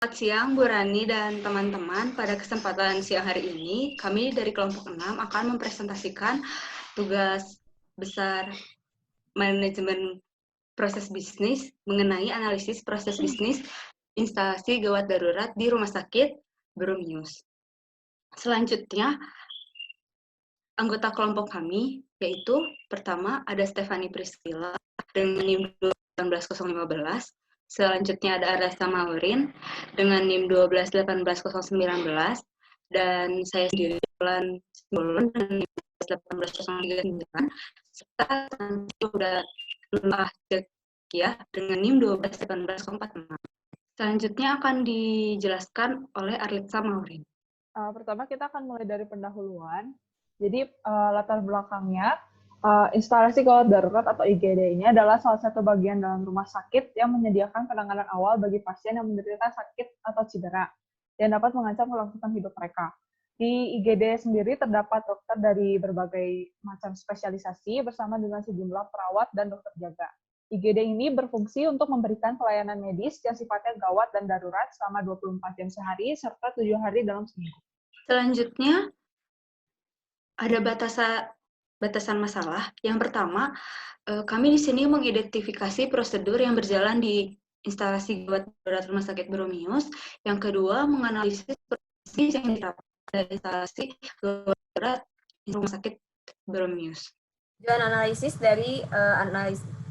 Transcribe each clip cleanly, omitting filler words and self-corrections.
Selamat siang, Bu Rani dan teman-teman. Pada kesempatan siang hari ini, kami dari kelompok 6 akan mempresentasikan tugas besar manajemen proses bisnis mengenai analisis proses bisnis instalasi gawat darurat di Rumah Sakit Boromius. Selanjutnya, anggota kelompok kami, yaitu pertama ada Stefani Priscilla dengan NIM 18015. Selanjutnya ada Arasa Maurin dengan NIM 1218019 dan saya sendiri Bulan Simbolon dengan NIM 18039 serta nanti udah cek ya dengan NIM 1218046. Selanjutnya akan dijelaskan oleh Arlitsa Maurin. Pertama kita akan mulai dari pendahuluan. Jadi latar belakangnya, instalasi gawat darurat atau IGD ini adalah salah satu bagian dalam rumah sakit yang menyediakan penanganan awal bagi pasien yang menderita sakit atau cedera yang dapat mengancam kelangsungan hidup mereka. Di IGD sendiri terdapat dokter dari berbagai macam spesialisasi bersama dengan sejumlah perawat dan dokter jaga. IGD ini berfungsi untuk memberikan pelayanan medis yang sifatnya gawat dan darurat selama 24 jam sehari serta 7 hari dalam seminggu. Selanjutnya, ada batasan masalah. Yang pertama, kami di sini mengidentifikasi prosedur yang berjalan di instalasi gawat darurat Rumah Sakit Boromius. Yang kedua, menganalisis proses yang diterapkan dari instalasi gawat darurat Rumah Sakit Boromius. Tujuan analisis dari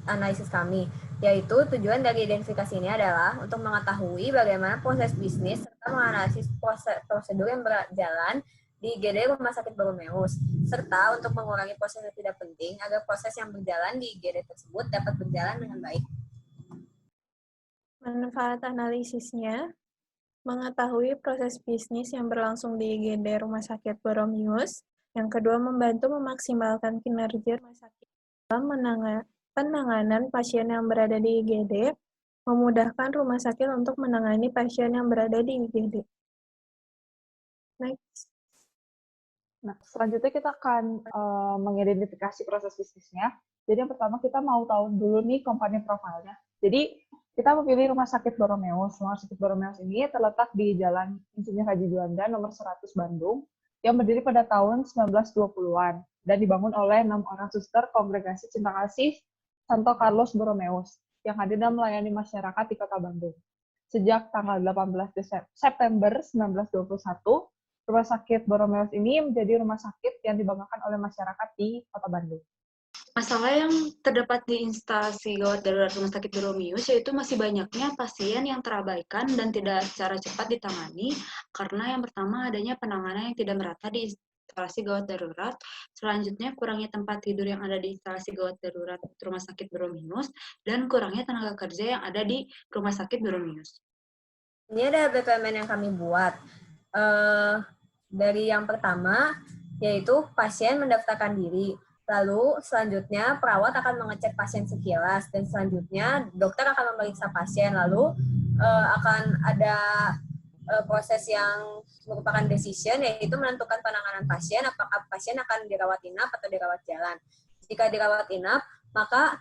analisis kami, yaitu tujuan dari identifikasi ini adalah untuk mengetahui bagaimana proses bisnis serta menganalisis prosedur yang berjalan di IGD Rumah Sakit Boromius, serta untuk mengurangi proses yang tidak penting agar proses yang berjalan di IGD tersebut dapat berjalan dengan baik. Manfaat analisisnya, mengetahui proses bisnis yang berlangsung di IGD Rumah Sakit Boromius. Yang kedua, membantu memaksimalkan kinerja rumah sakit dalam penanganan pasien yang berada di IGD, memudahkan rumah sakit untuk menangani pasien yang berada di IGD. Next. Nah, selanjutnya kita akan mengidentifikasi proses bisnisnya. Jadi yang pertama kita mau tahu dulu nih company profile-nya. Jadi kita memilih Rumah Sakit Boromius. Rumah Sakit Boromius ini terletak di Jalan Insinyur Haji Juanda nomor 100 Bandung yang berdiri pada tahun 1920-an dan dibangun oleh 6 orang suster Kongregasi Cinta Kasih Santo Carlos Boromius yang hadir dan melayani masyarakat di Kota Bandung. Sejak tanggal 18 September 1921, Rumah Sakit Boromius ini menjadi rumah sakit yang dibanggakan oleh masyarakat di Kota Bandung. Masalah yang terdapat di instalasi gawat darurat Rumah Sakit Boromius yaitu masih banyaknya pasien yang terabaikan dan tidak secara cepat ditangani karena yang pertama adanya penanganan yang tidak merata di instalasi gawat darurat, selanjutnya kurangnya tempat tidur yang ada di instalasi gawat darurat Rumah Sakit Boromius, dan kurangnya tenaga kerja yang ada di Rumah Sakit Boromius. Ini ada BPMN yang kami buat. Dari yang pertama, yaitu pasien mendaftarkan diri. Lalu selanjutnya perawat akan mengecek pasien sekilas dan selanjutnya dokter akan memeriksa pasien. Lalu akan ada proses yang merupakan decision, yaitu menentukan penanganan pasien, apakah pasien akan dirawat inap atau dirawat jalan. Jika dirawat inap, maka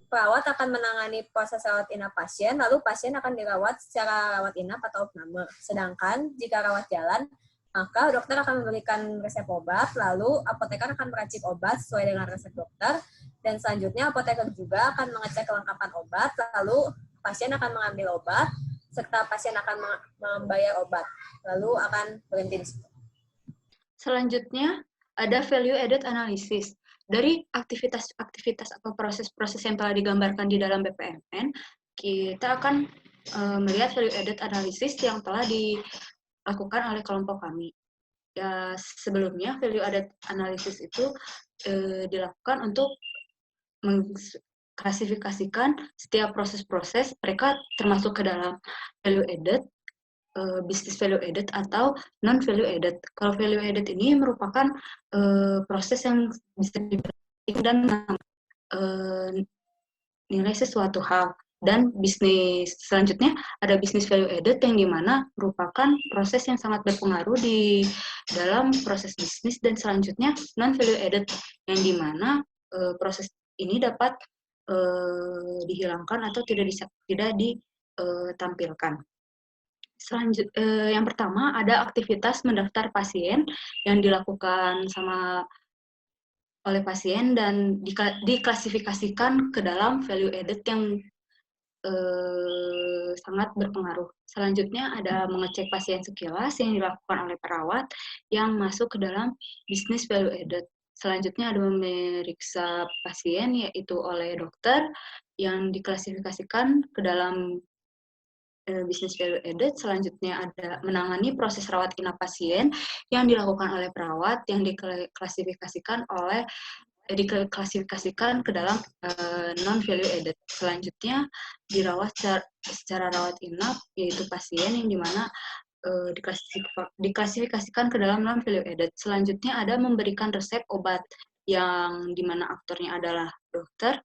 perawat akan menangani proses rawat inap pasien, lalu pasien akan dirawat secara rawat inap atau opname. Sedangkan jika rawat jalan, maka dokter akan memberikan resep obat, lalu apoteker akan meracik obat sesuai dengan resep dokter, dan selanjutnya apoteker juga akan mengecek kelengkapan obat, lalu pasien akan mengambil obat, serta pasien akan membayar obat, lalu akan berhenti di situ. Selanjutnya, ada value added analysis. Dari aktivitas-aktivitas atau proses-proses yang telah digambarkan di dalam BPMN, kita akan melihat value added analysis yang telah dilakukan oleh kelompok kami. Ya, sebelumnya value added analysis itu dilakukan untuk mengklasifikasikan setiap proses-proses mereka termasuk ke dalam value added, business value added atau non value added. Kalau value added ini merupakan proses yang bisa diberikan dan nilai sesuatu hal. Dan bisnis selanjutnya ada bisnis value added yang dimana merupakan proses yang sangat berpengaruh di dalam proses bisnis, dan selanjutnya non value added yang dimana proses ini dapat dihilangkan atau tidak ditampilkan. Yang pertama ada aktivitas mendaftar pasien yang dilakukan oleh pasien dan diklasifikasikan ke dalam value added yang sangat berpengaruh. Selanjutnya ada mengecek pasien sekilas yang dilakukan oleh perawat yang masuk ke dalam bisnis value added. Selanjutnya ada memeriksa pasien yaitu oleh dokter yang diklasifikasikan ke dalam bisnis value added. Selanjutnya ada menangani proses rawat inap pasien yang dilakukan oleh perawat yang diklasifikasikan ke dalam non value added. Selanjutnya dirawat secara rawat inap yaitu pasien yang dimana diklasifikasikan ke dalam non value added. Selanjutnya ada memberikan resep obat yang dimana aktornya adalah dokter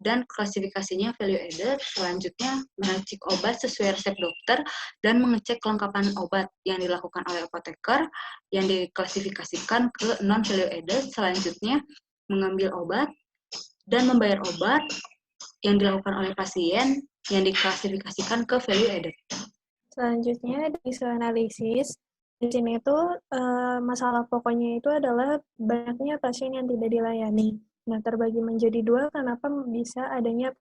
dan klasifikasinya value added. Selanjutnya meracik obat sesuai resep dokter dan mengecek kelengkapan obat yang dilakukan oleh apoteker yang diklasifikasikan ke non value added. Selanjutnya mengambil obat dan membayar obat yang dilakukan oleh pasien yang diklasifikasikan ke value added. Selanjutnya, isu analisis. Di sini itu masalah pokoknya itu adalah banyaknya pasien yang tidak dilayani. Nah, terbagi menjadi dua, kenapa bisa adanya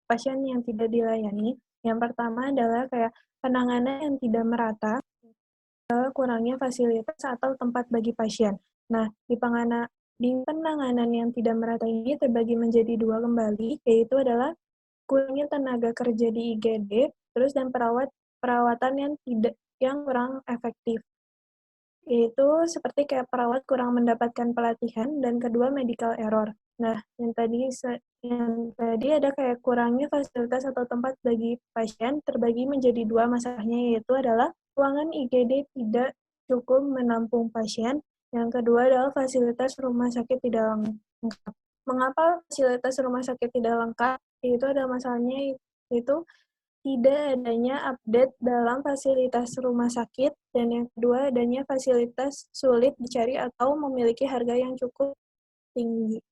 pasien yang tidak dilayani. Yang pertama adalah kayak penanganan yang tidak merata, kurangnya fasilitas atau tempat bagi pasien. Nah, di penanganan yang tidak merata ini terbagi menjadi dua kembali, yaitu adalah kurangnya tenaga kerja di IGD, terus dan perawatan yang kurang efektif. Yaitu seperti kayak perawat kurang mendapatkan pelatihan dan kedua medical error. Nah, yang tadi ada kayak kurangnya fasilitas atau tempat bagi pasien terbagi menjadi dua masalahnya, yaitu adalah ruangan IGD tidak cukup menampung pasien. Yang kedua adalah fasilitas rumah sakit tidak lengkap. Mengapa fasilitas rumah sakit tidak lengkap? Itu ada masalahnya, yaitu tidak adanya update dalam fasilitas rumah sakit, dan yang kedua adanya fasilitas sulit dicari atau memiliki harga yang cukup tinggi.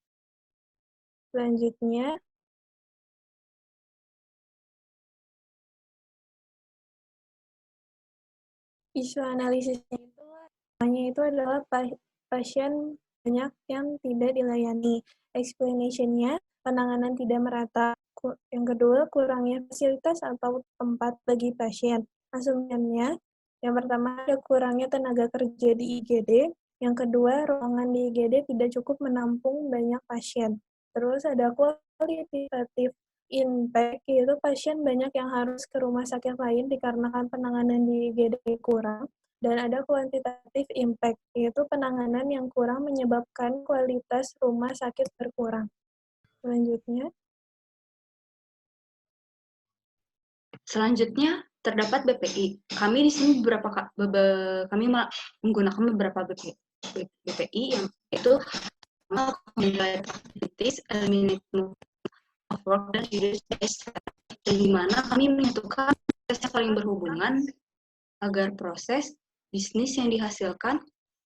Selanjutnya, isu analisisnya itu adalah pasien banyak yang tidak dilayani. Explanation-nya, penanganan tidak merata. Yang kedua, kurangnya fasilitas atau tempat bagi pasien. Asumsinya, yang pertama ada kurangnya tenaga kerja di IGD. Yang kedua, ruangan di IGD tidak cukup menampung banyak pasien. Terus ada qualitative impact, yaitu pasien banyak yang harus ke rumah sakit lain dikarenakan penanganan di IGD kurang. Dan ada quantitative impact, yaitu penanganan yang kurang menyebabkan kualitas rumah sakit berkurang. Selanjutnya terdapat BPI. Kami di sini kami menggunakan beberapa BPI yang itu activities, eliminate of work dan reduce waste, yang dimana kami menyatukan proses yang saling berhubungan agar proses bisnis yang dihasilkan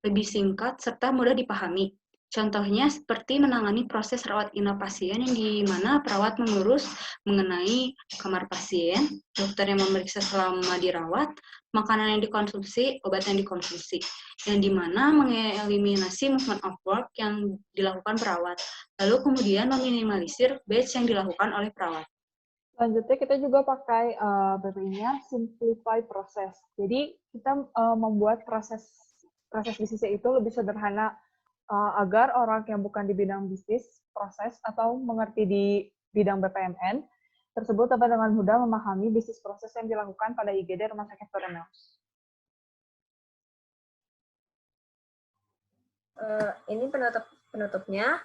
lebih singkat serta mudah dipahami. Contohnya seperti menangani proses rawat inap pasien yang dimana perawat mengurus mengenai kamar pasien, dokter yang memeriksa selama dirawat, makanan yang dikonsumsi, obat yang dikonsumsi, yang dimana mengeliminasi movement of work yang dilakukan perawat, lalu kemudian meminimalisir batch yang dilakukan oleh perawat. Selanjutnya kita juga pakai BPI-nya simplify proses. Jadi kita membuat proses bisnisnya itu lebih sederhana agar orang yang bukan di bidang bisnis proses atau mengerti di bidang BPMN tersebut dapat dengan mudah memahami bisnis proses yang dilakukan pada IGD Rumah Sakit Boromeus. Ini penutupnya.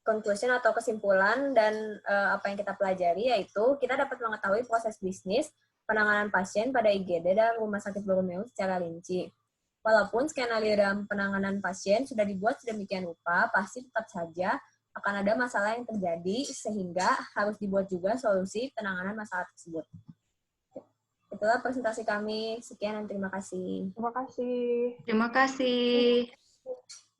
Conclusion atau kesimpulan dan apa yang kita pelajari yaitu kita dapat mengetahui proses bisnis penanganan pasien pada IGD dan Rumah Sakit Boromeus secara rinci. Walaupun skenario dalam penanganan pasien sudah dibuat sedemikian rupa, pasti tetap saja akan ada masalah yang terjadi sehingga harus dibuat juga solusi penanganan masalah tersebut. Itulah presentasi kami. Sekian dan terima kasih. Terima kasih. Terima kasih.